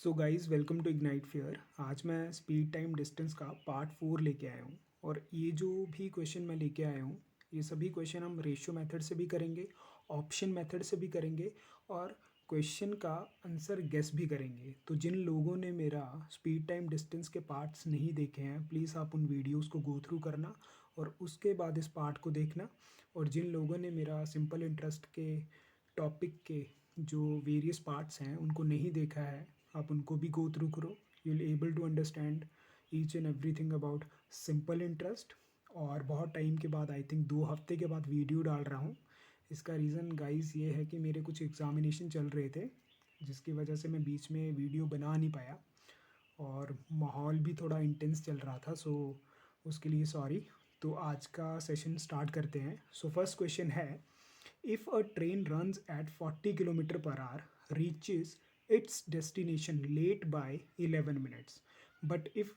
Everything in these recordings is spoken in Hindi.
So guys welcome to ignite fair. आज मैं स्पीड टाइम डिस्टेंस का पार्ट 4 लेके आया हूँ। और ये जो भी क्वेश्चन मैं लेके आया हूँ, ये सभी क्वेश्चन हम रेशियो मेथड से भी करेंगे, ऑप्शन मेथड से भी करेंगे और क्वेश्चन का आंसर गेस भी करेंगे। तो जिन लोगों ने मेरा स्पीड टाइम डिस्टेंस के पार्ट्स नहीं देखे हैं, प्लीज़ आप उन वीडियोस को गो थ्रू करना और उसके बाद इस पार्ट को देखना। और जिन लोगों ने मेरा सिंपल इंटरेस्ट के टॉपिक के जो वेरियस पार्ट्स हैं उनको नहीं देखा है, आप उनको भी गो थ्रू करो। You will able to understand each and everything about simple interest. और बहुत टाइम के बाद, आई थिंक 2 हफ्ते के बाद वीडियो डाल रहा हूँ। इसका रीज़न गाइस ये है कि मेरे कुछ एग्ज़ामिनेशन चल रहे थे, जिसकी वजह से मैं बीच में वीडियो बना नहीं पाया और माहौल भी थोड़ा इंटेंस चल रहा था, सो उसके लिए सॉरी। तो आज का सेशन स्टार्ट करते हैं। सो फर्स्ट क्वेश्चन है, if a train runs at 40 km per hour, reaches its destination late by 11 minutes, but if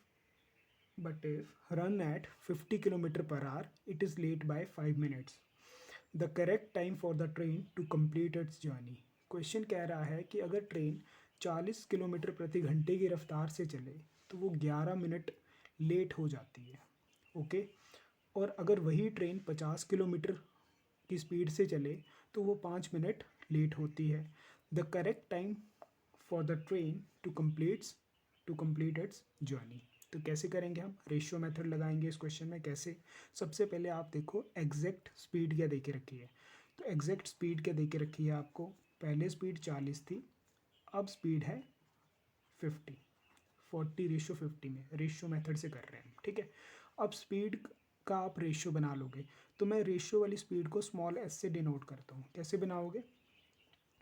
run at 50 km per hour, it is late by 5 minutes. The correct time for the train to complete its journey. Question कह रहा है कि अगर ट्रेन 40 किलोमीटर प्रति घंटे की रफ्तार से चले तो वो 11 मिनट लेट हो जाती है। ओके। और अगर वही ट्रेन 50 किलोमीटर की स्पीड से चले तो वो 5 मिनट लेट होती है। The correct time for the train to complete its journey. तो कैसे करेंगे हम? रेशियो मेथड लगाएंगे इस क्वेश्चन में। कैसे? सबसे पहले आप देखो एग्जैक्ट स्पीड क्या दे के रखी है। तो एग्जैक्ट स्पीड क्या दे के रखी है आपको? पहले स्पीड 40 थी, अब स्पीड है 50। 40:50 में रेशियो मेथड से कर रहे हैं, ठीक है। अब स्पीड का आप रेशियो बना लोगे, तो मैं रेशियो वाली स्पीड को स्मॉल एस से डिनोट करता हूँ। कैसे बनाओगे?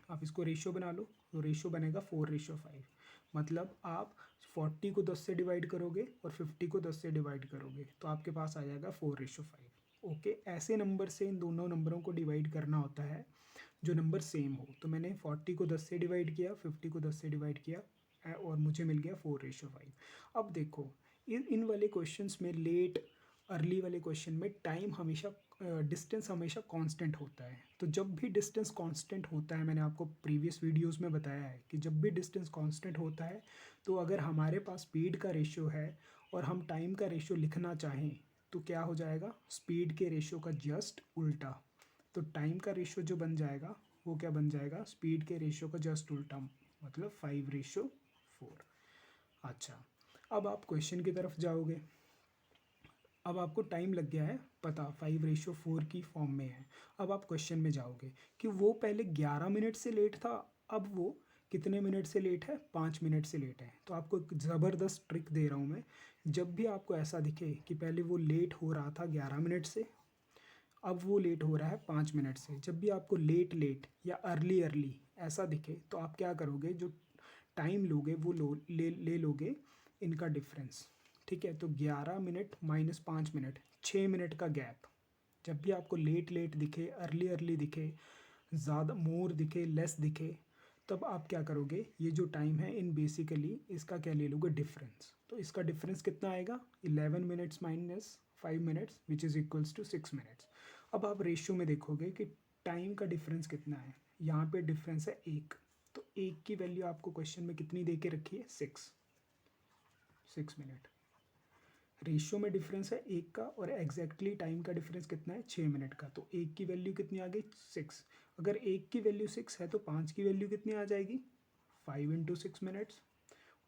आप इसको रेशियो बना लो, तो रेशियो बनेगा 4:5। मतलब आप 40 को 10 से डिवाइड करोगे और 50 को 10 से डिवाइड करोगे तो आपके पास आ जाएगा 4:5। ओके, ऐसे नंबर से इन दोनों नंबरों को डिवाइड करना होता है जो नंबर सेम हो। तो मैंने 40 को 10 से डिवाइड किया, 50 को 10 से डिवाइड किया और मुझे मिल गया 4:5। अब देखो, इन वाले क्वेश्चंस में, लेट अर्ली वाले क्वेश्चन में, टाइम हमेशा, डिस्टेंस हमेशा कांस्टेंट होता है। तो जब भी डिस्टेंस कांस्टेंट होता है, मैंने आपको प्रीवियस वीडियोस में बताया है कि जब भी डिस्टेंस कांस्टेंट होता है, तो अगर हमारे पास स्पीड का रेशियो है और हम टाइम का रेशियो लिखना चाहें तो क्या हो जाएगा? स्पीड के रेशियो का जस्ट उल्टा। तो टाइम का रेशियो जो बन जाएगा वो क्या बन जाएगा? स्पीड के रेशियो का जस्ट उल्टा, मतलब 5:4। अच्छा, अब आप क्वेश्चन की तरफ जाओगे। अब आपको टाइम लग गया है पता, 5:4 की फॉर्म में है। अब आप क्वेश्चन में जाओगे कि वो पहले 11 मिनट से लेट था, अब वो कितने मिनट से लेट है? 5 मिनट से लेट है। तो आपको एक ज़बरदस्त ट्रिक दे रहा हूँ मैं। जब भी आपको ऐसा दिखे कि पहले वो लेट हो रहा था 11 मिनट से, अब वो लेट हो रहा है 5 मिनट से, जब भी आपको लेट लेट या अर्ली अर्ली ऐसा दिखे, तो आप क्या करोगे? जो टाइम लोगे वो ले लोगे इनका डिफरेंस। ठीक है, तो 11 मिनट माइनस 5 मिनट, 6 मिनट का गैप। जब भी आपको लेट लेट दिखे, अर्ली अर्ली दिखे, ज़्यादा मोर दिखे, लेस दिखे, तब आप क्या करोगे? ये जो टाइम है, इन बेसिकली इसका क्या ले लोगे? डिफरेंस। तो इसका डिफरेंस कितना आएगा? 11 minutes minus 5 minutes which is equals to 6 minutes. अब आप रेशियो में देखोगे कि टाइम का डिफरेंस कितना है। यहाँ पे डिफरेंस है 1, तो 1 की वैल्यू आपको क्वेश्चन में कितनी दे के रखी है? 6 मिनट। रेशियो में डिफरेंस है 1 का और एग्जैक्टली टाइम का डिफरेंस कितना है? 6 मिनट का। तो 1 की वैल्यू कितनी आ गई? 6। अगर 1 की वैल्यू 6 है तो 5 की वैल्यू कितनी आ जाएगी? 5 × 6 मिनट्स।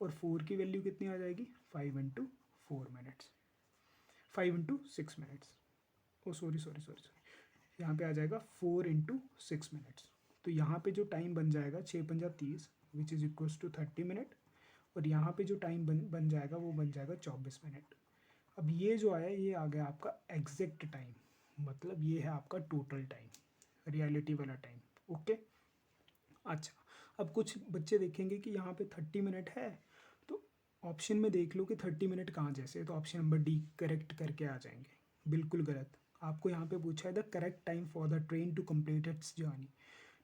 और 4 की वैल्यू कितनी आ जाएगी? 5 × 4 मिनट्स, 5 × 6 मिनट्स। ओ सॉरी सॉरी सॉरी सॉरी, यहाँ पे आ जाएगा 4 × 6 मिनट्स। तो यहाँ पे जो टाइम बन जाएगा 6×5 = 30 which is equals to 30 minute. और यहाँ पे जो टाइम बन जाएगा वो बन जाएगा 24 मिनट। अब ये जो आया, ये आ गया आपका एग्जैक्ट टाइम, मतलब ये है आपका टोटल टाइम, रियलिटी वाला टाइम। ओके। अच्छा, अब कुछ बच्चे देखेंगे कि यहाँ पे 30 मिनट है, तो ऑप्शन में देख लो कि 30 मिनट कहाँ जैसे, तो ऑप्शन नंबर डी करेक्ट करके आ जाएंगे। बिल्कुल गलत। आपको यहाँ पे पूछा है the correct time for the train to complete its journey.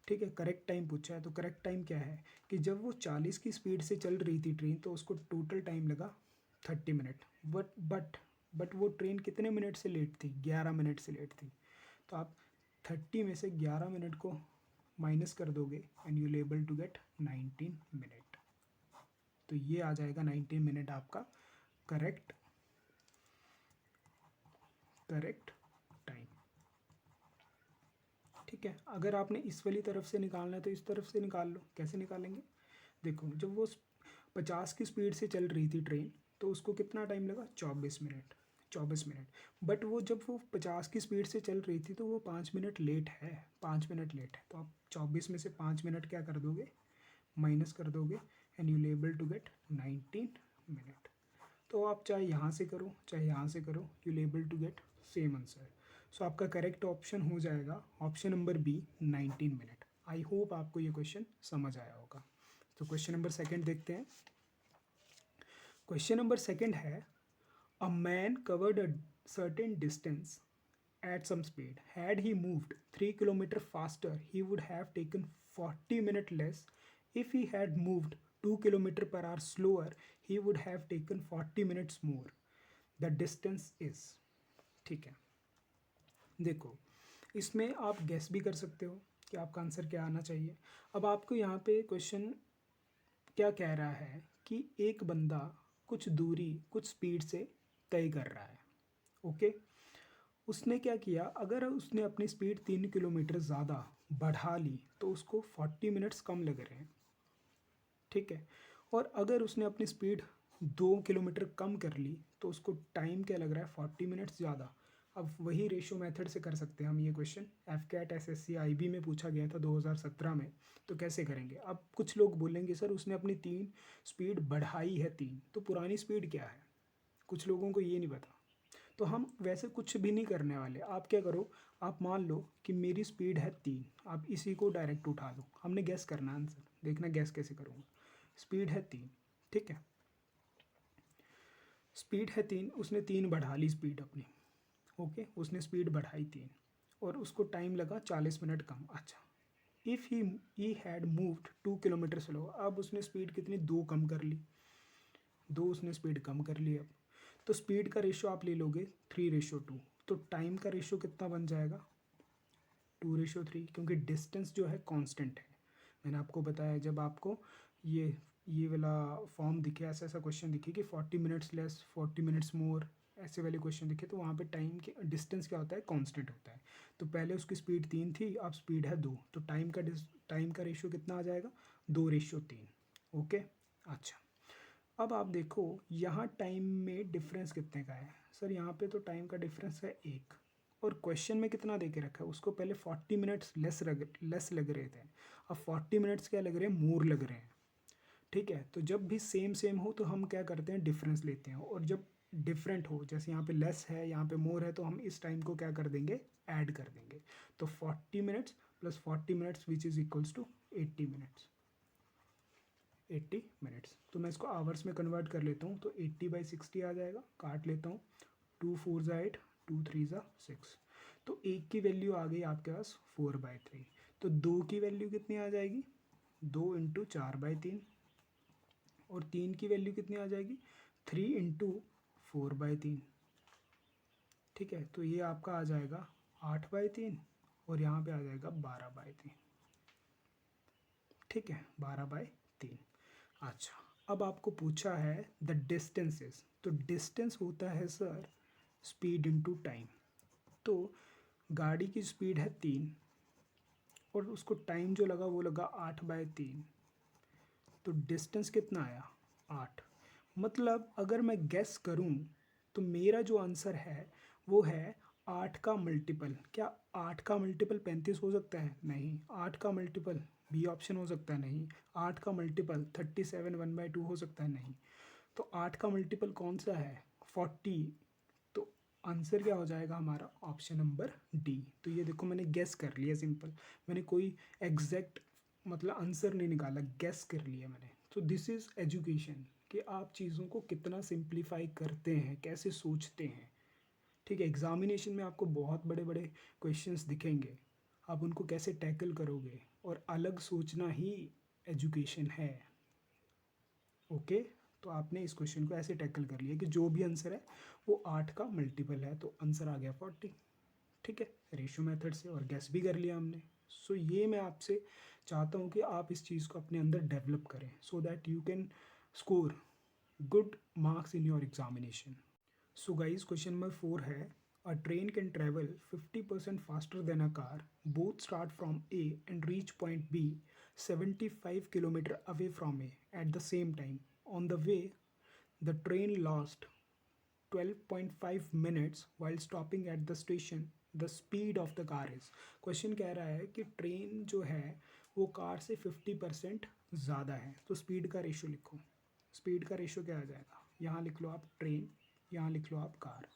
ठीक है, करेक्ट टाइम पूछा है, तो करेक्ट टाइम क्या है कि जब वो 40 की स्पीड से चल रही थी ट्रेन, तो उसको टोटल टाइम लगा 30 मिनट। बट वो ट्रेन कितने मिनट से लेट थी? 11 मिनट से लेट थी। तो आप 30 में से 11 मिनट को माइनस कर दोगे and you able to get 19 minute. तो ये आ जाएगा 19 मिनट आपका करेक्ट टाइम। ठीक है, अगर आपने इस वाली तरफ से निकालना है तो इस तरफ से निकाल लो। कैसे निकालेंगे, देखो जब वो 50 की स्पीड से चल रही थी ट्रेन तो उसको कितना टाइम लगा, 24 मिनट। 24 मिनट, बट वो जब वो 50 की स्पीड से चल रही थी तो वो 5 मिनट लेट है, 5 मिनट लेट है। तो आप 24 में से 5 मिनट क्या कर दोगे, माइनस कर दोगे, and you able to get 19 minute. तो आप चाहे यहाँ से करो चाहे यहाँ से करो, you able to get same answer. So आपका करेक्ट ऑप्शन हो जाएगा option number B, 19 minute. I hope आपको ये क्वेश्चन समझ आया होगा। तो क्वेश्चन नंबर सेकंड देखते हैं। क्वेश्चन नंबर सेकंड है, a man covered a certain distance at some speed. Had he moved 3 kilometers faster, he would have taken 40 minutes less. If he had moved 2 kilometers per hour slower, he would have taken 40 minutes more. The distance is, ठीक है, देखो इसमें आप गेस भी कर सकते हो कि आपका आंसर क्या आना चाहिए। अब आपको यहाँ पे क्वेश्चन क्या कह रहा है कि एक बंदा कुछ दूरी कुछ स्पीड से तय कर रहा है। ओके, उसने क्या किया, अगर उसने अपनी स्पीड 3 किलोमीटर ज़्यादा बढ़ा ली तो उसको 40 मिनट्स कम लग रहे हैं। ठीक है, और अगर उसने अपनी स्पीड 2 किलोमीटर कम कर ली तो उसको टाइम क्या लग रहा है, 40 मिनट्स ज़्यादा। अब वही रेशो मेथड से कर सकते हैं हम ये question. AFCAT S S C I B में पूछा गया था 2017 में। तो कैसे करेंगे, अब कुछ लोग बोलेंगे सर उसने अपनी स्पीड बढ़ाई है 3, तो पुरानी स्पीड क्या है, कुछ लोगों को ये नहीं पता। तो हम वैसे कुछ भी नहीं करने वाले। आप क्या करो, आप मान लो कि मेरी स्पीड है 3, आप इसी को डायरेक्ट उठा लो। हमने गैस करना आंसर, देखना गैस कैसे करूँगा। स्पीड है 3, ठीक है, स्पीड है 3, उसने 3 बढ़ा ली स्पीड अपनी। ओके, उसने स्पीड बढ़ाई 3 और उसको टाइम लगा 40 मिनट कम। अच्छा, if he had moved 2 kilometre slow, अब उसने स्पीड कितनी 2 कम कर ली, 2 उसने स्पीड कम कर ली। अब तो स्पीड का रेशो आप ले लोगे 3:2, तो टाइम का रेशो कितना बन जाएगा, 2:3, क्योंकि डिस्टेंस जो है कांस्टेंट है। मैंने आपको बताया जब आपको ये वाला फॉर्म दिखे, ऐसा ऐसा क्वेश्चन दिखे कि 40 मिनट्स लेस 40 मिनट्स मोर, ऐसे वाले क्वेश्चन दिखे, तो वहाँ पे टाइम के डिस्टेंस क्या होता है, कांस्टेंट होता है। तो पहले उसकी स्पीड 3 थी, अब स्पीड है 2, तो टाइम का रेशो कितना आ जाएगा, 2:3। ओके, अच्छा, अब आप देखो यहाँ टाइम में डिफरेंस कितने का है। सर यहाँ पे तो टाइम का डिफरेंस है 1, और क्वेश्चन में कितना दे के रखा है, उसको पहले 40 मिनट्स लेस लग रहे थे, अब 40 मिनट्स क्या लग रहे हैं, मोर लग रहे हैं। ठीक है, तो जब भी सेम सेम हो तो हम क्या करते हैं, डिफरेंस लेते हैं, और जब डिफरेंट हो, जैसे यहाँ पे लेस है यहाँ पे मोर है, तो हम इस टाइम को क्या कर देंगे, ऐड कर देंगे। तो 40 minutes plus 40 minutes which is equals to 80 minutes. 80 minutes, तो मैं इसको आवर्स में कन्वर्ट कर लेता हूँ, तो 80/60 आ जाएगा। काट लेता हूँ, 2 4 ज़ा 8, 2 3 ज़ा 6, तो एक की वैल्यू आ गई आपके पास 4/3। तो दो की वैल्यू कितनी आ जाएगी, 2 इंटू 4/3, और 3 की वैल्यू कितनी आ जाएगी, 3 इंटू 4/3। ठीक है, तो ये आपका आ जाएगा 8/3, और यहाँ पे आ जाएगा 12/3। ठीक है, 12/3। अच्छा, अब आपको पूछा है द डिस्टेंसेस, तो डिस्टेंस होता है सर स्पीड इनटू टाइम। तो गाड़ी की स्पीड है 3 और उसको टाइम जो लगा वो लगा 8/3, तो डिस्टेंस कितना आया, 8। मतलब अगर मैं गेस करूं तो मेरा जो आंसर है वो है 8 का मल्टीपल। क्या 8 का मल्टीपल 35 हो सकता है, नहीं। 8 का मल्टीपल बी ऑप्शन हो सकता है, नहीं। 8 का मल्टीपल 37 1/2 हो सकता है, नहीं। तो 8 का मल्टीपल कौन सा है, 40। तो आंसर क्या हो जाएगा हमारा, ऑप्शन नंबर डी। तो ये देखो मैंने गेस कर लिया, सिंपल, मैंने कोई एग्जैक्ट मतलब आंसर नहीं निकाला, गेस कर लिया मैंने। तो दिस इज़ एजुकेशन, कि आप चीज़ों को कितना सिंप्लीफाई करते हैं, कैसे सोचते हैं। ठीक है, एग्जामिनेशन में आपको बहुत बड़े बड़े क्वेश्चंस दिखेंगे, आप उनको कैसे टैकल करोगे, और अलग सोचना ही एजुकेशन है। ओके, तो आपने इस क्वेश्चन को ऐसे टैकल कर लिया कि जो भी आंसर है वो 8 का मल्टीपल है, तो आंसर आ गया 40। ठीक है, रेशियो मेथड से, और गैस भी कर लिया हमने। ये मैं आपसे चाहता हूँ कि आप इस चीज़ को अपने अंदर डेवलप करें, so that you can score good marks in your examination. So guys question number 4 है a train can travel 50% faster than a car both start from A and reach point B 75 kilometre away from A at the same time. On the way the train lost 12.5 minutes while stopping at the station. The speed of the car is. Question कह रहा है कि ट्रेन जो है वो कार से 50% ज़्यादा है, तो स्पीड का रेशो लिखो. स्पीड का रेशो क्या आ जाएगा, यहाँ लिख लो आप ट्रेन, यहाँ लिख लो आप कार.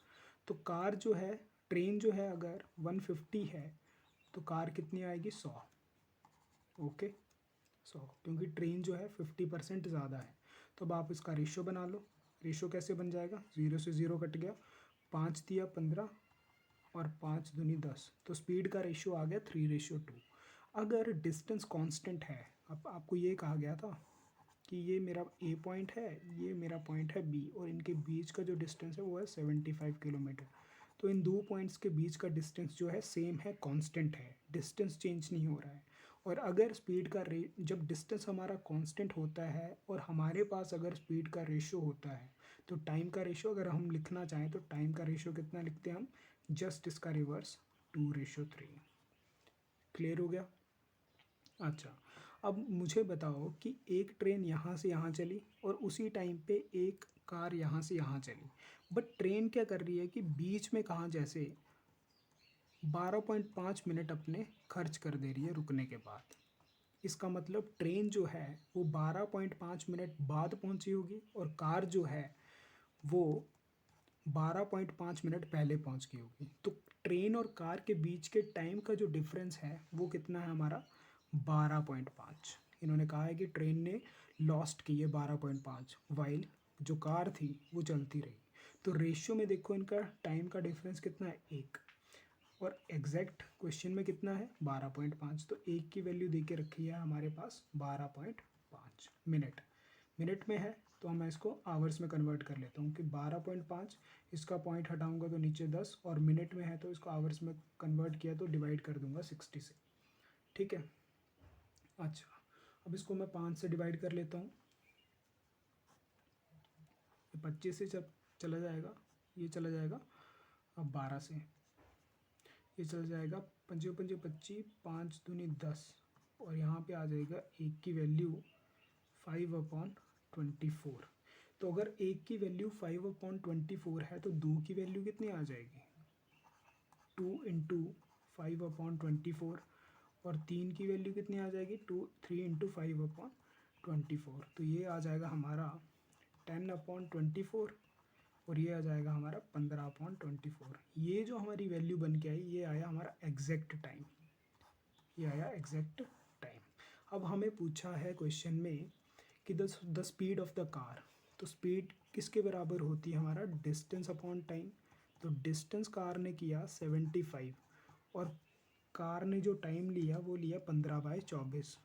तो कार जो है, ट्रेन जो है अगर 150 है तो कार कितनी आएगी 100. ओके 100, क्योंकि ट्रेन जो है 50% ज़्यादा है. तो अब आप इसका रेशो बना लो. रेशो कैसे बन जाएगा, 0 से 0 कट गया, 5 दिया 15 और 5 दूनी 10, तो स्पीड का रेशो आ गया 3:2. अगर डिस्टेंस कांस्टेंट है, अब आपको ये कहा गया था कि ये मेरा ए पॉइंट है, ये मेरा पॉइंट है बी, और इनके बीच का जो डिस्टेंस है वो है 75 किलोमीटर. तो इन दो पॉइंट्स के बीच का डिस्टेंस जो है सेम है, कांस्टेंट है, डिस्टेंस चेंज नहीं हो रहा है. और अगर स्पीड का जब डिस्टेंस हमारा कांस्टेंट होता है और हमारे पास अगर स्पीड का रेशो होता है, तो टाइम का रेशो अगर हम लिखना चाहें तो टाइम का रेशो कितना लिखते हैं हम, जस्ट इसका रिवर्स 2:3. क्लियर हो गया. अच्छा, अब मुझे बताओ कि एक ट्रेन यहाँ से यहाँ चली और उसी टाइम पे एक कार यहाँ से यहाँ चली, बट ट्रेन क्या कर रही है कि बीच में कहाँ जैसे 12.5 मिनट अपने खर्च कर दे रही है रुकने के बाद. इसका मतलब ट्रेन जो है वो 12.5 मिनट बाद पहुंची होगी और कार जो है वो 12.5 मिनट पहले पहुंच गई होगी. तो ट्रेन और कार के बीच के टाइम का जो डिफरेंस है वो कितना है हमारा, 12.5. इन्होंने कहा है कि ट्रेन ने लॉस्ट की है 12.5 वाइल जो कार थी वो चलती रही. तो रेशियो में देखो इनका टाइम का डिफरेंस कितना है, 1, और एग्जैक्ट क्वेश्चन में कितना है 12.5. तो एक की वैल्यू दे के रखी है हमारे पास 12.5 मिनट. मिनट में है तो मैं इसको आवर्स में कन्वर्ट कर लेता हूँ कि 12.5, इसका पॉइंट हटाऊंगा तो नीचे 10, और मिनट में है तो इसको आवर्स में कन्वर्ट किया तो डिवाइड कर दूंगा 60 से. ठीक है. अच्छा, अब इसको मैं 5 से डिवाइड कर लेता हूँ. 25 से चला जाएगा, ये चला जाएगा अब 12 से, ये चल जाएगा 5 5 25, 5 दूनी 10, और यहाँ पे आ जाएगा एक की वैल्यू 5/24. तो अगर एक की वैल्यू 5/24 है तो दो की वैल्यू कितनी आ जाएगी, 2 इंटू 5/24, और तीन की वैल्यू कितनी आ जाएगी, 3 इंटू 5/24. तो ये आ जाएगा हमारा 10/24, और ये आ जाएगा हमारा 15/24. ये जो हमारी वैल्यू बन के आई ये आया हमारा एग्जैक्ट टाइम, ये आया एग्जैक्ट टाइम. अब हमें पूछा है क्वेश्चन में कि the speed of the car, तो स्पीड किसके बराबर होती है, हमारा डिस्टेंस अपॉन टाइम. तो डिस्टेंस कार ने किया 75 और कार ने जो टाइम लिया वो लिया 15/24.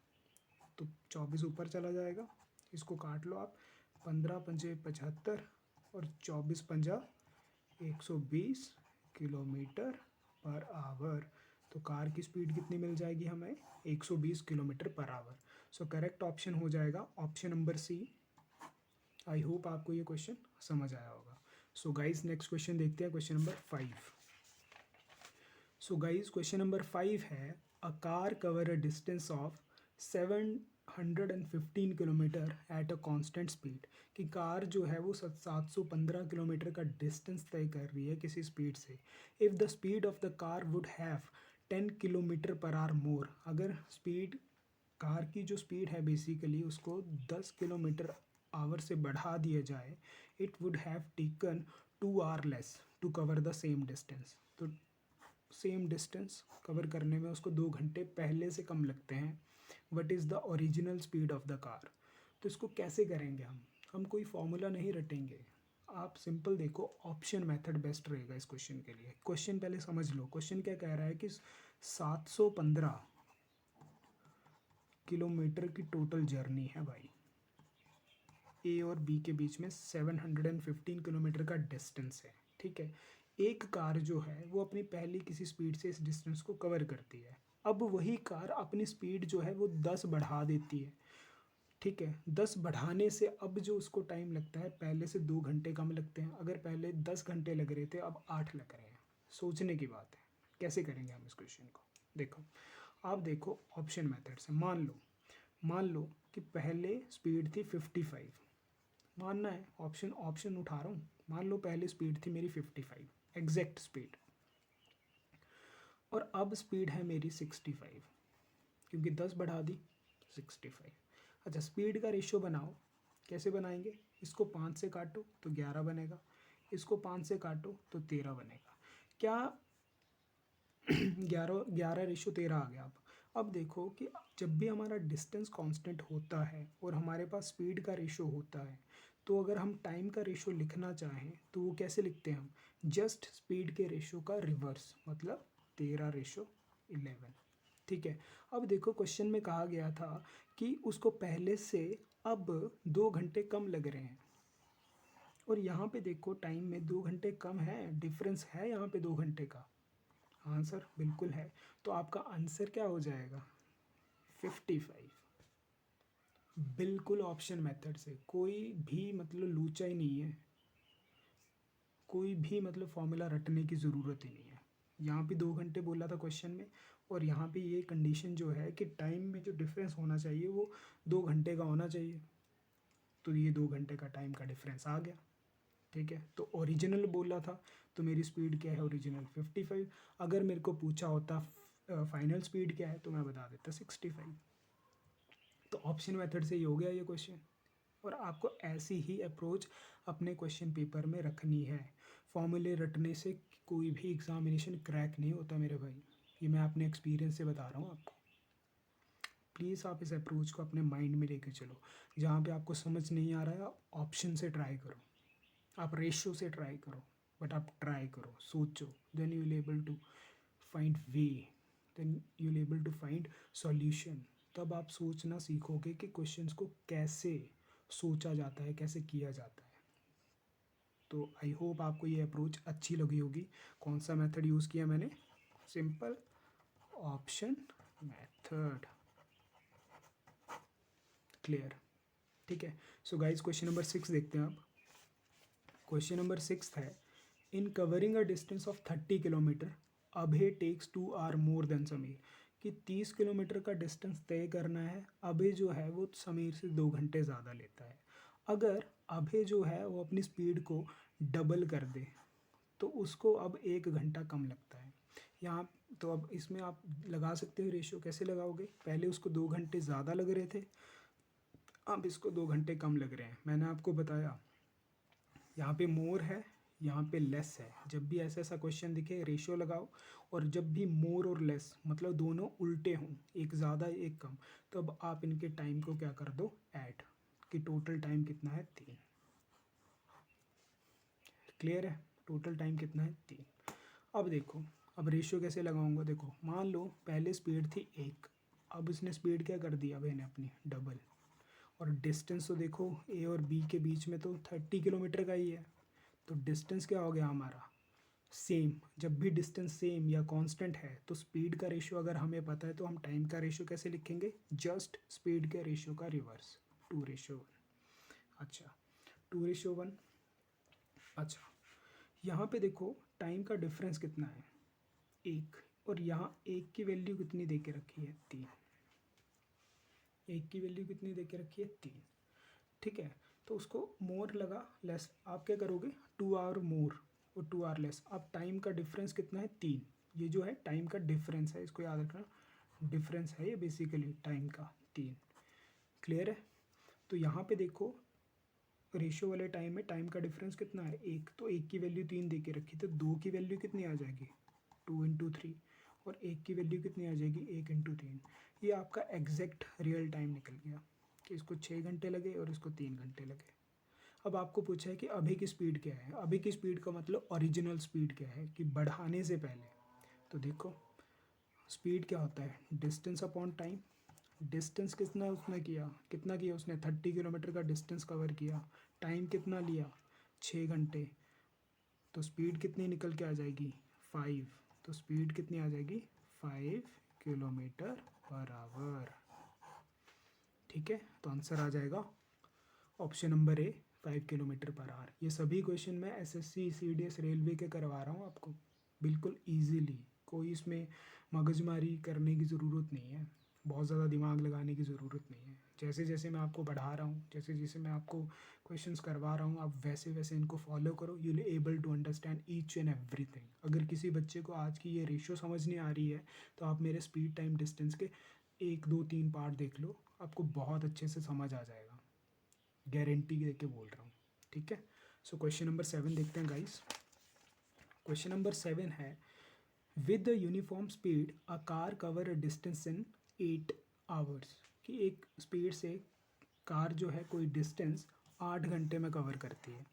तो 24 ऊपर चला जाएगा, इसको काट लो आप, 15×5 75 और 24×5 120 किलोमीटर पर आवर. तो कार की स्पीड कितनी मिल जाएगी हमें, 120 kilometre per our. So correct option हो जाएगा option number C. I hope आपको ये क्वेश्चन समझ आया होगा. सो गाइज नेक्स्ट क्वेश्चन देखते हैं, क्वेश्चन नंबर 5. सो गाइज क्वेश्चन नंबर 5 है a car cover a distance of 715 kilometre at a constant speed. कि कार जो है वो 715 किलोमीटर का डिस्टेंस तय कर रही है किसी स्पीड से. If the speed of the car would have 10 kilometre per hour more. अगर स्पीड, कार की जो स्पीड है बेसिकली उसको 10 किलोमीटर आवर से बढ़ा दिया जाए, it would have taken 2 hour less to cover the same distance. तो सेम डिस्टेंस कवर करने में उसको 2 घंटे पहले से कम लगते हैं. What is the original speed of the car. तो इसको कैसे करेंगे हम कोई फॉर्मूला नहीं रटेंगे. आप सिंपल देखो, ऑप्शन मेथड बेस्ट रहेगा इस क्वेश्चन के लिए. क्वेश्चन पहले समझ लो, क्वेश्चन क्या कह रहा है कि 715 किलोमीटर की टोटल जर्नी है भाई, ए और बी के बीच में 715 किलोमीटर का डिस्टेंस है. ठीक है. एक कार जो है वो अपनी पहली किसी स्पीड से इस डिस्टेंस को कवर करती है. अब वही कार अपनी स्पीड जो है वो 10 बढ़ा देती है ठीक है, 10 बढ़ाने से अब जो उसको टाइम लगता है पहले से 2 घंटे कम लगते हैं। अगर पहले 10 घंटे लग रहे थे अब 8 लग रहे हैं। सोचने की बात है, कैसे करेंगे हम इस क्वेश्चन को। देखो, आप देखो ऑप्शन मेथड से, मान लो कि पहले स्पीड थी 55, मानना है, ऑप्शन ऑप्शन उठा रहा हूँ। मान लो पहले स्पीड थी मेरी 55 एग्जैक्ट स्पीड, और अब स्पीड है मेरी 65, क्योंकि 10 बढ़ा दी 65। अच्छा, स्पीड का रेशियो बनाओ, कैसे बनाएंगे, इसको 5 से काटो तो 11 बनेगा, इसको 5 से काटो तो 13 बनेगा। क्या 11:13 आ गया। अब देखो कि जब भी हमारा डिस्टेंस कांस्टेंट होता है और हमारे पास स्पीड का रेशो होता है, तो अगर हम टाइम का रेशो लिखना चाहें तो वो कैसे लिखते हैं हम, जस्ट स्पीड के रेशो का रिवर्स, मतलब 13:11। ठीक है। अब देखो क्वेश्चन में कहा गया था कि उसको पहले से अब 2 घंटे कम लग रहे हैं, और यहाँ पे देखो टाइम में 2 घंटे कम है, डिफरेंस है यहाँ पे 2 घंटे का। आंसर बिल्कुल है, तो आपका आंसर क्या हो जाएगा, 55। बिल्कुल ऑप्शन मेथड से, कोई भी मतलब लूचा ही नहीं है, कोई भी मतलब फॉर्मूला रटने की ज़रूरत ही नहीं है। यहाँ पे 2 घंटे बोला था क्वेश्चन में, और यहाँ पे ये कंडीशन जो है कि टाइम में जो डिफरेंस होना चाहिए वो 2 घंटे का होना चाहिए, तो ये 2 घंटे का टाइम का डिफरेंस आ गया। ठीक है, तो ओरिजिनल बोला था, तो मेरी स्पीड क्या है ओरिजिनल 55। अगर मेरे को पूछा होता फाइनल स्पीड क्या है तो मैं बता देता 65। तो ऑप्शन मेथड से ही हो गया ये क्वेश्चन, और आपको ऐसी ही अप्रोच अपने क्वेश्चन पेपर में रखनी है। फॉर्मूले रटने से कोई भी एग्जामिनेशन क्रैक नहीं होता मेरे भाई, ये मैं अपने एक्सपीरियंस से बता रहा हूँ आपको। प्लीज़ आप इस अप्रोच को अपने माइंड में लेकर चलो। जहाँ पे आपको समझ नहीं आ रहा है ऑप्शन से ट्राई करो, आप रेशियो से ट्राई करो, बट आप ट्राई करो, सोचो, then you will able to find way, then you will able to find solution. तब आप सोचना सीखोगे कि क्वेश्चंस को कैसे सोचा जाता है, कैसे किया जाता है। तो आई होप आपको ये अप्रोच अच्छी लगी होगी। कौन सा मेथड यूज़ किया मैंने, सिंपल ऑप्शन मेथड। क्लियर, ठीक है। सो गाइज क्वेश्चन नंबर 6 देखते हैं आप। क्वेश्चन नंबर 6 है, in covering a distance of 30 kilometre Abhay takes 2 hour more than Samir. कि 30 किलोमीटर का डिस्टेंस तय करना है, अभय जो है वो समीर से 2 घंटे ज़्यादा लेता है। अगर अभय जो है वो अपनी स्पीड को डबल कर दे तो उसको अब 1 घंटा कम लगता है। यहाँ तो अब इसमें आप लगा सकते हो रेशियो, कैसे लगाओगे, पहले उसको 2 घंटे ज़्यादा लग रहे थे, अब इसको 2 घंटे कम लग रहे हैं। मैंने आपको बताया यहाँ पे मोर है, यहाँ पे लेस है। जब भी ऐसा ऐसा क्वेश्चन दिखे रेशियो लगाओ, और जब भी मोर और लेस मतलब दोनों उल्टे हों, एक ज़्यादा एक कम, तो अब आप इनके टाइम को क्या कर दो, ऐड, कि टोटल टाइम कितना है 3। क्लियर है, टोटल टाइम कितना है 3। अब देखो, अब रेशियो कैसे लगाऊंगा, देखो मान लो पहले स्पीड थी 1, अब उसने स्पीड क्या कर दी, अब इन्हें अपनी डबल, और डिस्टेंस तो देखो ए और बी के बीच में तो 30 किलोमीटर का ही है, तो डिस्टेंस क्या हो गया हमारा, सेम। जब भी डिस्टेंस सेम या कांस्टेंट है तो स्पीड का रेशियो अगर हमें पता है तो हम टाइम का रेशियो कैसे लिखेंगे, जस्ट स्पीड के रेशियो का रिवर्स, 2:1। अच्छा, 2:1। अच्छा, यहाँ पे देखो टाइम का डिफरेंस कितना है, 1, और यहाँ 1 की वैल्यू कितनी दे के रखी है, 3। 1 की वैल्यू कितनी दे के रखी है, 3। ठीक है, तो उसको मोर लगा लेस, आप क्या करोगे, 2 आवर मोर और 2 आवर लेस। अब टाइम का डिफरेंस कितना है, 3। ये जो है टाइम का डिफरेंस है, इसको याद रखना, डिफरेंस है ये बेसिकली टाइम का 3। क्लियर है, तो यहाँ पे देखो रेशियो वाले टाइम में टाइम का डिफरेंस कितना है, 1, तो 1 की वैल्यू 3 दे के रखी, तो 2 की वैल्यू कितनी आ जाएगी, 2 × 3, और 1 की वैल्यू कितनी आ जाएगी, 1 × 3। ये आपका एग्जैक्ट रियल टाइम निकल गया कि इसको 6 घंटे लगे और इसको 3 घंटे लगे। अब आपको पूछा है कि अभी की स्पीड क्या है, अभी की स्पीड का मतलब ओरिजिनल स्पीड क्या है, कि बढ़ाने से पहले। तो देखो स्पीड क्या होता है, डिस्टेंस अपॉन टाइम। डिस्टेंस कितना उसने किया, कितना किया उसने, 30 किलोमीटर का डिस्टेंस कवर किया, टाइम कितना लिया, 6 घंटे, तो स्पीड कितनी निकल के आ जाएगी, 5। तो स्पीड कितनी आ जाएगी, 5 किलोमीटर पर आवर। ठीक है, तो आंसर आ जाएगा option number A 5 kilometre per our. ये सभी क्वेश्चन मैं एसएससी सीडीएस रेलवे के करवा रहा हूँ आपको बिल्कुल इजीली, कोई इसमें मगजमारी करने की ज़रूरत नहीं है, बहुत ज़्यादा दिमाग लगाने की ज़रूरत नहीं है। जैसे जैसे मैं आपको बढ़ा रहा हूँ, जैसे जैसे मैं आपको क्वेश्चंस करवा रहा हूँ, आप वैसे वैसे इनको फॉलो करो, you will able to understand each and everything. अगर किसी बच्चे को आज की ये रेशियो समझ नहीं आ रही है तो आप मेरे स्पीड टाइम डिस्टेंस के 1 2 3 पार्ट देख लो, आपको बहुत अच्छे से समझ आ जाएगा, गारंटी दे के बोल रहा हूँ। ठीक है, सो क्वेश्चन नंबर 7 देखते हैं गाइस। क्वेश्चन नंबर 7 है, with the uniform speed a car cover a distance in 8 hours. कि एक स्पीड से कार जो है कोई डिस्टेंस 8 घंटे में कवर करती है।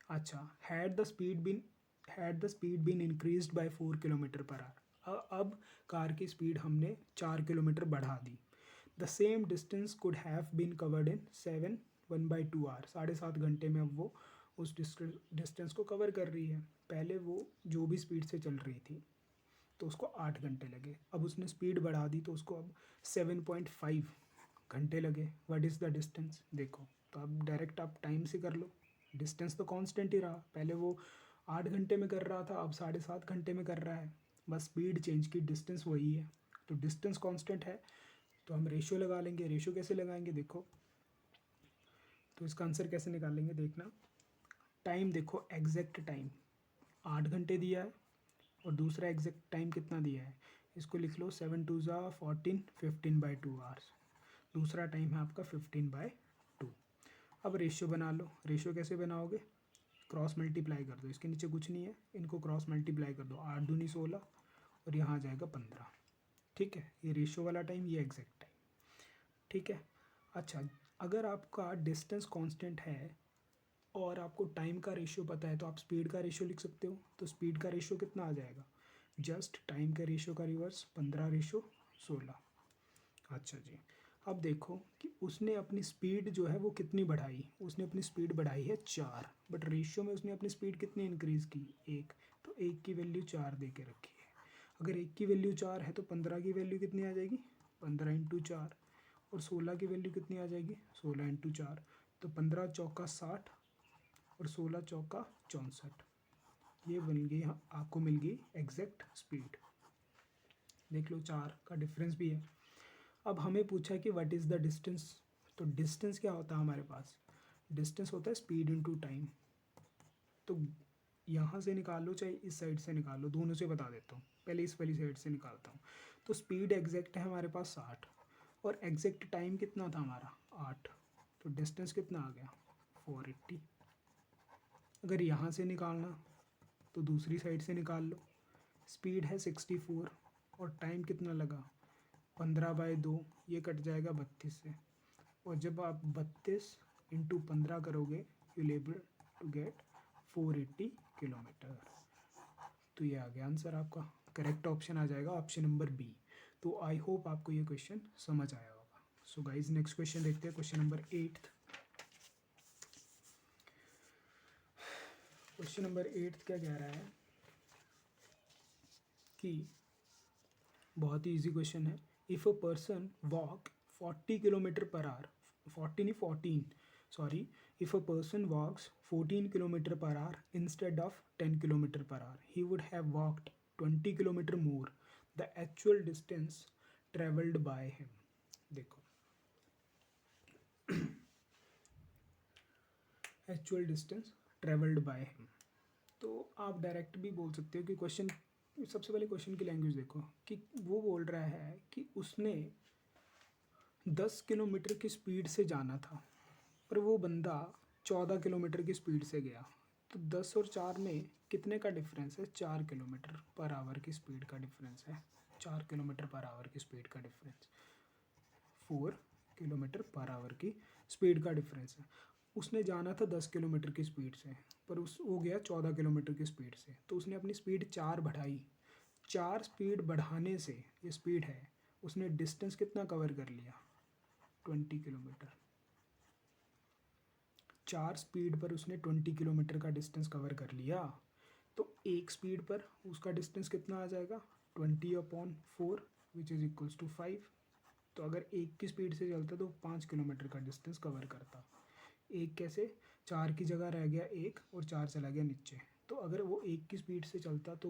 अच्छा, had the speed been increased by 4 kilometre per hour. अब कार की स्पीड हमने 4 किलोमीटर बढ़ा दी। The same distance could have been covered in 1/2 hour. 7.5 घंटे में अब वो उस डिस्टेंस को कवर कर रही है। पहले वो जो भी स्पीड से चल रही थी तो उसको 8 घंटे लगे, अब उसने स्पीड बढ़ा दी तो उसको अब 7.5 घंटे लगे। व्हाट इज़ द डिस्टेंस, देखो तो अब डायरेक्ट आप टाइम से कर लो, डिस्टेंस तो कांस्टेंट ही रहा, पहले वो 8 घंटे में कर रहा था, अब 7.5 घंटे में कर रहा है, बस स्पीड चेंज की, डिस्टेंस वही है। तो डिस्टेंस कांस्टेंट है तो हम रेशियो लगा लेंगे। रेशियो कैसे लगाएंगे देखो, तो इसका आंसर कैसे निकालेंगे देखना। टाइम देखो, एग्जैक्ट टाइम 8 घंटे दिया है और दूसरा एग्जैक्ट टाइम कितना दिया है, इसको लिख लो 7 2 ज़ा 14, 15/2 आवर्स। दूसरा टाइम है आपका 15/2। अब रेशियो बना लो। रेशियो कैसे बनाओगे, क्रॉस मल्टीप्लाई कर दो, इसके नीचे कुछ नहीं है, इनको क्रॉस मल्टीप्लाई कर दो, 8 दूनी 16 और यहाँ आ जाएगा 15। ठीक है, ये रेशियो वाला टाइम, ये एग्जैक्ट टाइम। ठीक है, अच्छा अगर आपका डिस्टेंस कांस्टेंट है और आपको टाइम का रेशियो पता है तो आप स्पीड का रेशियो लिख सकते हो। तो स्पीड का रेशियो कितना आ जाएगा, जस्ट टाइम के रेशियो का रिवर्स, 15/16। अच्छा जी, अब देखो कि उसने अपनी स्पीड जो है वो कितनी बढ़ाई, उसने अपनी स्पीड बढ़ाई है 4, बट रेशियो में उसने अपनी स्पीड कितनी इंक्रीज़ की, 1। तो 1 की वैल्यू 4 दे के रखी है। अगर 1 की वैल्यू 4 है तो 15 की वैल्यू कितनी आ जाएगी, 15 × 4। और 16 की वैल्यू कितनी आ जाएगी, 16 × 4। तो 15 × 4 = 60 और 16 × 4 = 64। ये बन गई, आपको मिल गई एग्जैक्ट स्पीड। देख लो 4 का डिफरेंस भी है। अब हमें पूछा कि व्हाट इज़ द डिस्टेंस। तो डिस्टेंस क्या होता है हमारे पास, डिस्टेंस होता है स्पीड इनटू टाइम। तो यहाँ से निकालो चाहे इस साइड से निकालो, दोनों से बता देता हूँ, पहले इस वाली साइड से निकालता हूँ। तो स्पीड एग्जैक्ट है हमारे पास 60 और एग्जैक्ट टाइम कितना था हमारा 8। तो डिस्टेंस कितना आ गया 480। अगर यहाँ से निकालना तो दूसरी साइड से निकाल लो। स्पीड है 64 और टाइम कितना लगा 15/2, ये कट जाएगा 32 से। और जब आप 32 × 15 करोगे you able to get 480 kilometre. तो ये आ गया आंसर आपका, करेक्ट ऑप्शन आ जाएगा ऑप्शन नंबर बी। तो आई होप आपको ये क्वेश्चन समझ आया होगा। सो गाइज नेक्स्ट क्वेश्चन देखते हैं, क्वेश्चन नंबर 8। क्वेश्चन नंबर 8 क्या कह रहा है कि बहुत ही इजी क्वेश्चन है। If a person walk 40 kilometre per hour, 40 नहीं 14 sorry, if a person walks 14 kilometre per hour instead of 10 kilometre per hour, he would have walked 20 kilometre more. The actual distance travelled by him. देखो actual distance travelled by him, तो आप डायरेक्ट भी बोल सकते हो कि क्वेश्चन, सबसे पहले क्वेश्चन की लैंग्वेज देखो कि वो बोल रहा है कि उसने 10 किलोमीटर की स्पीड से जाना था पर वो बंदा 14 किलोमीटर की स्पीड से गया। तो 10 और 4 में कितने का डिफरेंस है, 4 किलोमीटर पर आवर की स्पीड का डिफरेंस है। 4 किलोमीटर पर आवर की स्पीड का डिफरेंस 4 किलोमीटर पर आवर की स्पीड का डिफरेंस है। उसने जाना था 10 किलोमीटर की स्पीड से पर उस वो गया 14 किलोमीटर की स्पीड से, तो उसने अपनी स्पीड 4 बढ़ाई। 4 स्पीड बढ़ाने से ये स्पीड है, उसने डिस्टेंस कितना कवर कर लिया 20 किलोमीटर। 4 स्पीड पर उसने 20 किलोमीटर का डिस्टेंस कवर कर लिया। तो एक स्पीड पर उसका डिस्टेंस कितना आ जाएगा 20/4 विच इज़ इक्वल्स टू 5। तो अगर 1 की स्पीड से चलता तो 5 किलोमीटर का डिस्टेंस कवर करता। एक कैसे, 4 की जगह रह गया 1 और 4 चला गया नीचे। तो अगर वो 1 की स्पीड से चलता तो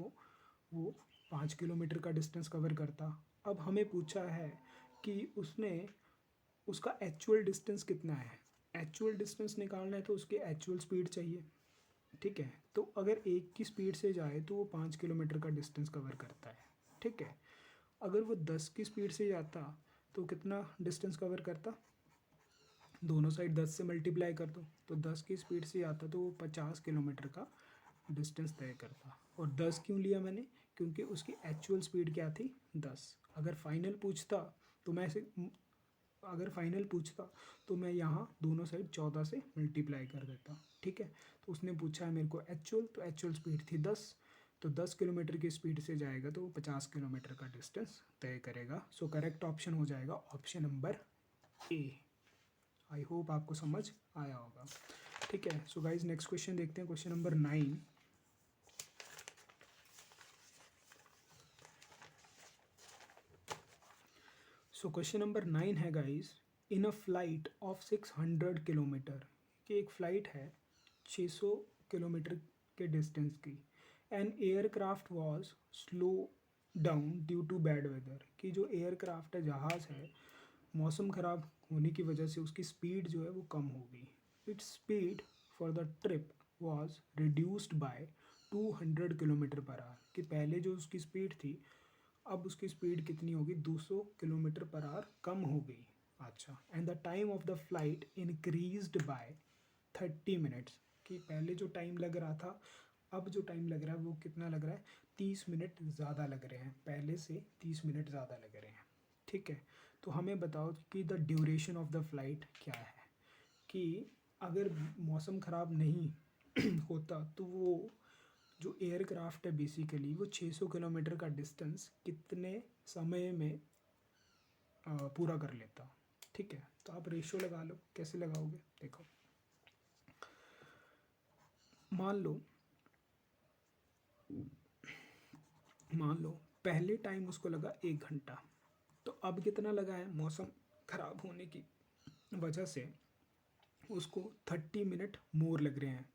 वो 5 किलोमीटर का डिस्टेंस कवर करता। अब हमें पूछा है कि उसका एक्चुअल डिस्टेंस कितना है। एक्चुअल डिस्टेंस निकालना है तो उसकी एक्चुअल स्पीड चाहिए। ठीक है, तो अगर 1 की स्पीड से जाए तो वो 5 किलोमीटर का डिस्टेंस कवर करता है। ठीक है, अगर वो 10 की स्पीड से जाता तो कितना डिस्टेंस कवर करता, दोनों साइड 10 से मल्टीप्लाई कर दो, तो 10 की स्पीड से आता तो वो 50 किलोमीटर का डिस्टेंस तय करता। और 10 क्यों लिया मैंने, क्योंकि उसकी एक्चुअल स्पीड क्या थी, 10। अगर फाइनल पूछता तो मैं ऐसे, अगर फाइनल पूछता तो मैं यहाँ दोनों साइड 14 से मल्टीप्लाई कर देता। ठीक है, तो उसने पूछा है मेरे को एक्चुअल, तो एक्चुअल स्पीड थी 10, तो 10 किलोमीटर की स्पीड से जाएगा तो वो 50 किलोमीटर का डिस्टेंस तय करेगा। सो करेक्ट ऑप्शन हो जाएगा option number A. I hope आपको समझ आया होगा। ठीक है, सो गाइज नेक्स्ट क्वेश्चन देखते हैं, question number 9। So question number 9 है guys, in a flight of 600 kilometre, कि एक फ़्लाइट है 600 किलोमीटर के डिस्टेंस की, an aircraft was slow down due to bad weather, कि जो एयरक्राफ्ट है, जहाज़ है, मौसम ख़राब होने की वजह से उसकी स्पीड जो है वो कम हो गई। Its speed for the trip was reduced by 200 kilometre per our, कि पहले जो उसकी स्पीड थी अब उसकी स्पीड कितनी होगी, 200 किलोमीटर पर आवर कम हो गई। अच्छा, and the time of the flight increased by 30 minutes, कि पहले जो टाइम लग रहा था अब जो टाइम लग रहा है वो कितना लग रहा है, 30 मिनट ज़्यादा लग रहे हैं, पहले से 30 मिनट ज़्यादा लग रहे हैं। ठीक है, तो हमें बताओ कि the duration of the flight क्या है, कि अगर मौसम ख़राब नहीं होता तो वो जो एयरक्राफ्ट है बेसिकली वो 600 किलोमीटर का डिस्टेंस कितने समय में पूरा कर लेता। ठीक है, तो आप रेशियो लगा लो, कैसे लगाओगे देखो, मान लो पहले टाइम उसको लगा 1 घंटा, तो अब कितना लगा है, मौसम ख़राब होने की वजह से उसको 30 मिनट मोर लग रहे हैं।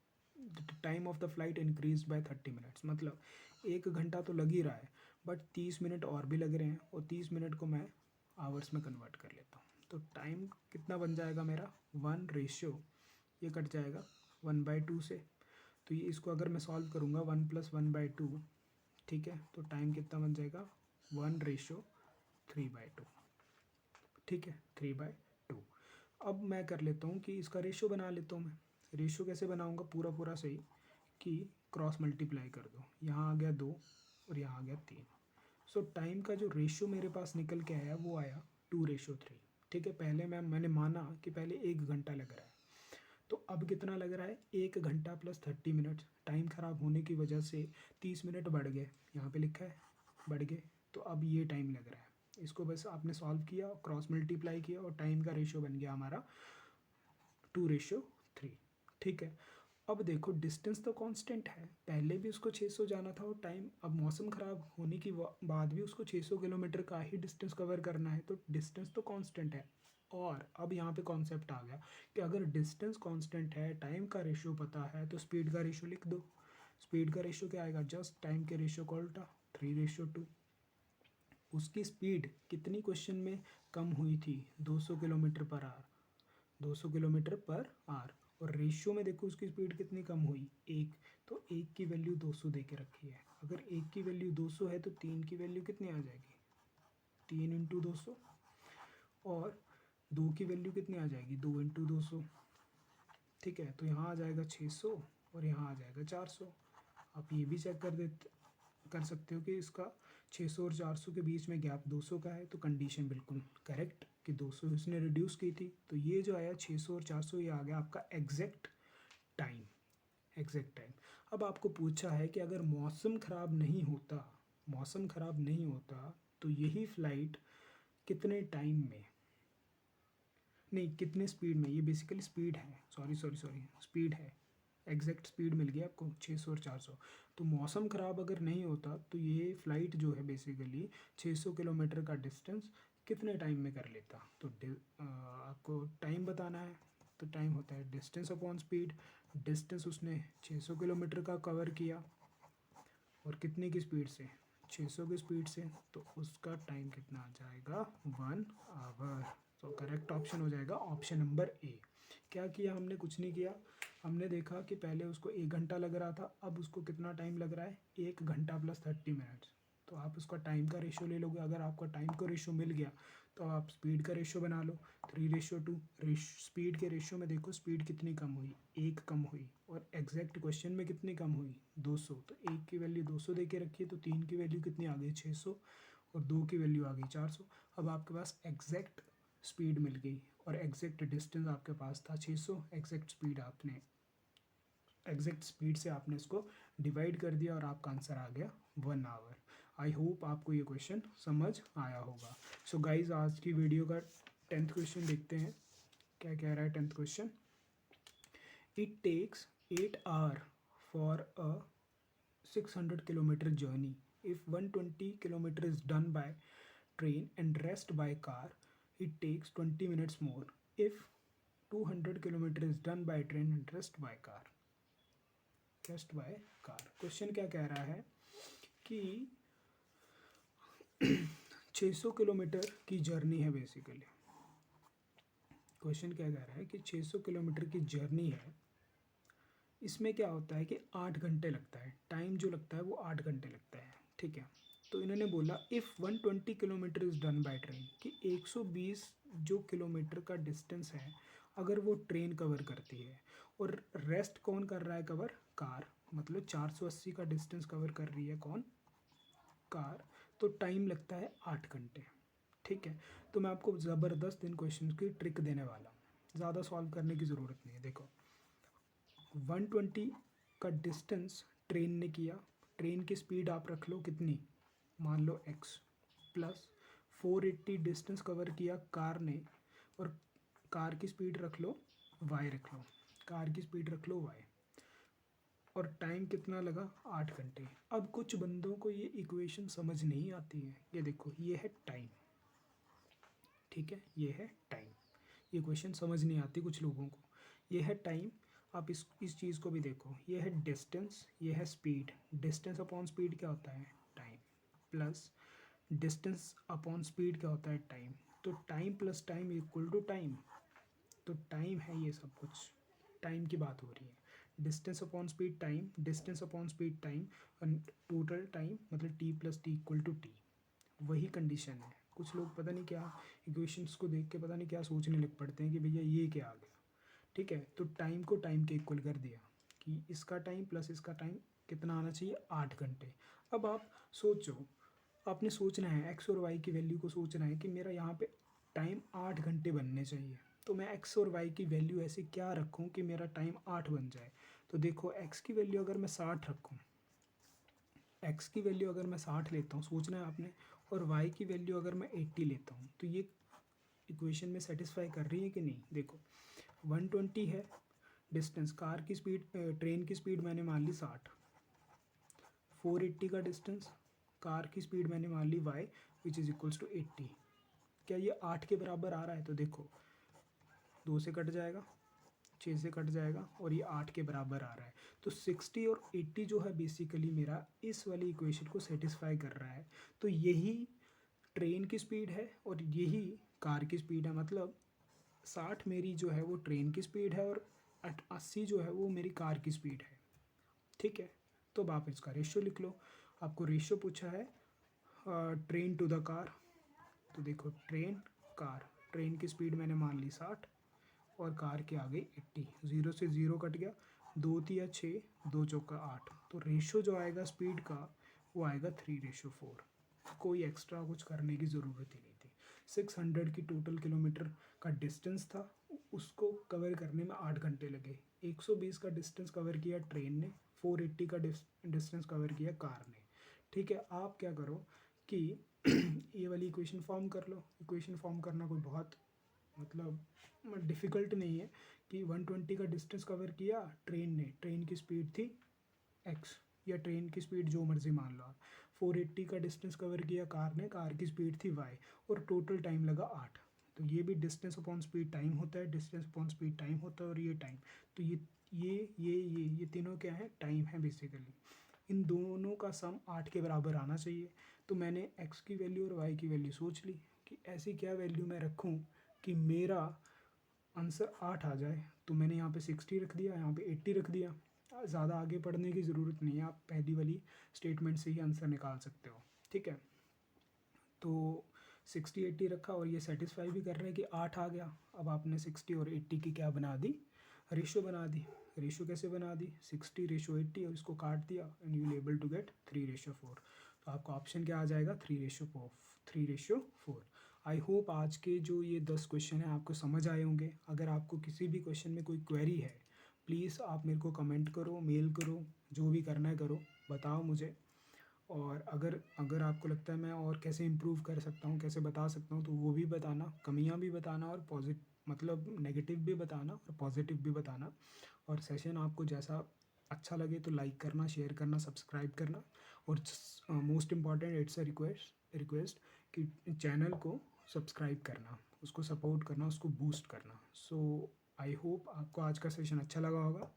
Time of the flight increase by 30 minutes, मतलब 1 घंटा तो लग ही रहा है, बट 30 मिनट और भी लग रहे हैं, और 30 मिनट को मैं आवर्स में कन्वर्ट कर लेता हूँ। तो टाइम कितना बन जाएगा मेरा, 1 रेशियो, ये कट जाएगा 1/2 से, तो ये इसको अगर मैं सॉल्व करूँगा 1 + 1/2, ठीक है, तो टाइम कितना बन जाएगा, 1/3/2। ठीक है, 3/2। अब मैं कर लेता हूँ कि इसका रेशियो बना लेता हूँ। मैं रेशियो कैसे बनाऊँगा, पूरा पूरा सही, कि क्रॉस मल्टीप्लाई कर दो, यहाँ आ गया 2 और यहाँ आ गया 3। सो टाइम का जो रेशियो मेरे पास निकल के आया वो आया 2/3। ठीक है, पहले मैंने माना कि पहले 1 घंटा लग रहा है, तो अब कितना लग रहा है, 1 घंटा + 30 मिनट, टाइम ख़राब होने की वजह से 30 मिनट बढ़ गए, यहाँ पे लिखा है बढ़ गए, तो अब ये टाइम लग रहा है। इसको बस आपने सॉल्व किया, क्रॉस मल्टीप्लाई किया, और टाइम का रेशियो बन गया हमारा 2/3। ठीक है, अब देखो डिस्टेंस तो कांस्टेंट है, पहले भी उसको 600 जाना था, और टाइम अब मौसम ख़राब होने की बाद भी उसको 600 किलोमीटर का ही डिस्टेंस कवर करना है, तो डिस्टेंस तो कांस्टेंट है। और अब यहाँ पे कॉन्सेप्ट आ गया कि अगर डिस्टेंस कांस्टेंट है, टाइम का रेशियो पता है, तो स्पीड का रेशियो लिख दो। स्पीड का रेशियो क्या आएगा, जस्ट टाइम के रेशियो का उल्टा, 3/2। उसकी स्पीड कितनी क्वेश्चन में कम हुई थी, 200 kilometre per our, 200 kilometre per our, और रेशियो में देखो उसकी स्पीड कितनी कम हुई, 1, तो 1 की वैल्यू 200 दे के रखी है। अगर 1 की वैल्यू 200 है तो 3 की वैल्यू कितनी आ जाएगी, 3 × 200, और 2 की वैल्यू कितनी आ जाएगी, 2 × 200। ठीक है, तो यहाँ आ जाएगा 600 और यहाँ आ जाएगा 400। आप ये भी चेक कर सकते हो कि इसका 600 और 400 के बीच में गैप 200 का है, तो कंडीशन बिल्कुल करेक्ट कि 200 उसने रिड्यूस की थी। तो ये जो आया 600 और 400, ये आ गया आपका एग्जैक्ट टाइम। Exact time. अब आपको पूछा है कि अगर मौसम ख़राब नहीं होता, मौसम ख़राब नहीं होता तो यही फ़्लाइट कितने टाइम में, नहीं कितने स्पीड में, ये बेसिकली स्पीड है, सॉरी स्पीड है, एग्जैक्ट स्पीड मिल गया आपको 600 और 400। तो मौसम ख़राब अगर नहीं होता तो ये फ़्लाइट जो है बेसिकली 600 किलोमीटर का डिस्टेंस कितने टाइम में कर लेता। तो आपको टाइम बताना है, तो टाइम होता है डिस्टेंस अपॉन स्पीड। डिस्टेंस उसने 600 किलोमीटर का कवर किया, और कितने की स्पीड से, 600 की स्पीड से, तो उसका टाइम कितना आ जाएगा, 1 आवर। तो करेक्ट ऑप्शन हो जाएगा ऑप्शन नंबर ए। क्या किया हमने, कुछ नहीं किया। हमने देखा कि पहले उसको 1 घंटा लग रहा था, अब उसको कितना टाइम लग रहा है, 1 घंटा प्लस 30 मिनट्स। तो आप उसका टाइम का रेशो ले लोगे। अगर आपका टाइम का रेशो मिल गया तो आप स्पीड का रेशो बना लो, 3:2। स्पीड के रेशो में देखो स्पीड कितनी कम हुई, 1 कम हुई, और एग्जैक्ट क्वेश्चन में कितनी कम हुई, 200। तो 1 की वैल्यू 200 दे के रखी है, तो 3 की वैल्यू कितनी आ गई, 600, और 2 की वैल्यू आ गई 400। अब आपके पास एग्जैक्ट स्पीड मिल गई, और एग्जैक्ट डिस्टेंस आपके पास था 600। एग्जैक्ट स्पीड से आपने इसको डिवाइड कर दिया, और आपका आंसर आ गया 1 आवर। आई होप आपको ये क्वेश्चन समझ आया होगा। सो गाइज, आज की वीडियो का 10th क्वेश्चन देखते हैं। क्या कह रहा है 10th क्वेश्चन। It takes 8 hour for a 600 kilometre journey. If 120 kilometre is done by train and rest by car, it takes 20 minutes more. If 200 kilometer is done by train and rest by car. Question क्या कह रहा है कि 600 किलोमीटर की जर्नी है बेसिकली। क्वेश्चन क्या कह रहा है कि 600 किलोमीटर की जर्नी है। इसमें क्या होता है कि 8 घंटे लगता है, टाइम जो लगता है वो 8 घंटे लगता है, ठीक है। तो इन्होंने बोला if 120 kilometre is done by train, कि 120 जो किलोमीटर का डिस्टेंस है अगर वो ट्रेन कवर करती है, और रेस्ट कौन कर रहा है कवर, कार। मतलब 480 का डिस्टेंस कवर कर रही है कौन, कार। तो टाइम लगता है 8 घंटे, ठीक है। तो मैं आपको ज़बरदस्त इन क्वेश्चन की ट्रिक देने वाला हूँ, ज़्यादा सॉल्व करने की ज़रूरत नहीं है। देखो 120 का डिस्टेंस ट्रेन ने किया, ट्रेन की स्पीड आप रख लो कितनी, मान लो x, प्लस 480 डिस्टेंस कवर किया कार ने, और कार की स्पीड रख लो y, रख लो कार की स्पीड रख लो y, और टाइम कितना लगा, 8 घंटे। अब कुछ बंदों को ये इक्वेशन समझ नहीं आती है। ये देखो ये है टाइम, ठीक है, ये है टाइम। ये क्वेश्चन समझ नहीं आती कुछ लोगों को। ये है टाइम, आप इस चीज़ को भी देखो, ये है डिस्टेंस, ये है स्पीड। डिस्टेंस अपॉन स्पीड क्या होता है, time, plus distance upon speed क्या होता है, टाइम। तो time plus time equal to time. तो टाइम है ये सब कुछ, टाइम की बात हो रही है। Distance upon speed time, distance upon speed time, और टोटल टाइम मतलब T plus T equal to T. वही कंडीशन है। कुछ लोग पता नहीं क्या इक्वेशंस को देख के पता नहीं क्या सोचने लग पड़ते हैं कि भैया ये क्या आ गया, ठीक है। तो टाइम को टाइम के इक्वल कर दिया, कि इसका टाइम प्लस इसका टाइम कितना आना चाहिए, 8 घंटे। अब आप सोचो, आपने सोचना है एक्स और वाई की वैल्यू को सोचना है कि मेरा यहाँ पे टाइम 8 घंटे बनने चाहिए। तो मैं एक्स और वाई की वैल्यू ऐसे क्या रखूँ कि मेरा टाइम 8 बन जाए। तो देखो एक्स की वैल्यू अगर मैं 60 रखूँ, एक्स की वैल्यू अगर मैं 60 लेता हूँ, सोचना है आपने, और वाई की वैल्यू अगर मैं 80 लेता हूँ, तो ये इक्वेशन में सेटिस्फाई कर रही है कि नहीं। देखो 120 है डिस्टेंस, कार की स्पीड, ट्रेन की स्पीड मैंने मान ली 60, 480 का डिस्टेंस, कार की स्पीड मैंने मान ली y which is equals to 80। क्या ये 8 के बराबर आ रहा है, तो देखो 2 से कट जाएगा, 6 से कट जाएगा, और ये 8 के बराबर आ रहा है। तो 60 और 80 जो है बेसिकली मेरा इस वाली इक्वेशन को सेटिस्फाई कर रहा है। तो यही ट्रेन की स्पीड है और यही कार की स्पीड है। मतलब 60 मेरी जो है वो ट्रेन की स्पीड है, और 80 जो है वो मेरी कार की स्पीड है, ठीक है। तो अब आप इसका रेशियो लिख लो। आपको रेशियो पूछा है ट्रेन टू द कार। तो देखो ट्रेन कार, ट्रेन की स्पीड मैंने मान ली 60, और कार के आगे 80, 0 से 0 कट गया, 2 तिया 6, 2 चौका 8। तो रेशो जो आएगा स्पीड का वो आएगा 3:4। कोई एक्स्ट्रा कुछ करने की ज़रूरत ही नहीं थी। 600 की टोटल किलोमीटर का डिस्टेंस था, उसको कवर करने में 8 घंटे लगे। 120 का डिस्टेंस कवर किया ट्रेन ने, 480 का डिस्टेंस कवर किया कार ने, ठीक है। आप क्या करो कि ये वाली इक्वेशन फॉर्म कर लो। इक्वेशन फॉर्म करना कोई बहुत मतलब डिफ़िकल्ट नहीं है, कि 120 का डिस्टेंस कवर किया ट्रेन ने, ट्रेन की स्पीड थी x, या ट्रेन की स्पीड जो मर्ज़ी मान लो आप, 480 का डिस्टेंस कवर किया कार ने, कार की स्पीड थी y और टोटल टाइम लगा 8। तो ये भी डिस्टेंस अपॉन स्पीड टाइम होता है, डिस्टेंस अपॉन स्पीड टाइम होता है, और ये टाइम। तो ये तीनों क्या है, टाइम है बेसिकली। इन दोनों का सम 8 के बराबर आना चाहिए। तो मैंने x की वैल्यू और y की वैल्यू सोच ली कि ऐसी क्या वैल्यू मैं रखूँ कि मेरा आंसर 8 आ जाए। तो मैंने यहाँ पे 60 रख दिया, यहाँ पे 80 रख दिया। ज़्यादा आगे पढ़ने की ज़रूरत नहीं है, आप पहली वाली स्टेटमेंट से ही आंसर निकाल सकते हो। ठीक है, तो 60 80 रखा और ये सेटिस्फाई भी कर रहे हैं कि 8 आ गया। अब आपने 60 और 80 की क्या बना दी, रेशो बना दी। रेशो कैसे बना दी, 60:80 और इसको काट दिया and you able to get 3:4। तो आपका ऑप्शन क्या आ जाएगा, 3:4। आई होप आज के जो ये 10 क्वेश्चन हैं आपको समझ आए होंगे। अगर आपको किसी भी क्वेश्चन में कोई क्वेरी है, प्लीज़ आप मेरे को कमेंट करो, मेल करो, जो भी करना है करो, बताओ मुझे। और अगर अगर आपको लगता है मैं और कैसे इम्प्रूव कर सकता हूँ, कैसे बता सकता हूँ, तो वो भी बताना, कमियाँ भी बताना, और मतलब नेगेटिव भी बताना और पॉजिटिव भी बताना। और सेशन आपको जैसा अच्छा लगे तो लाइक करना, शेयर करना, सब्सक्राइब करना। और most important, it's a request कि चैनल को सब्सक्राइब करना, उसको सपोर्ट करना, उसको बूस्ट करना। सो आई होप आपको आज का सेशन अच्छा लगा होगा।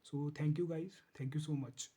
So thank you guys, thank you so much.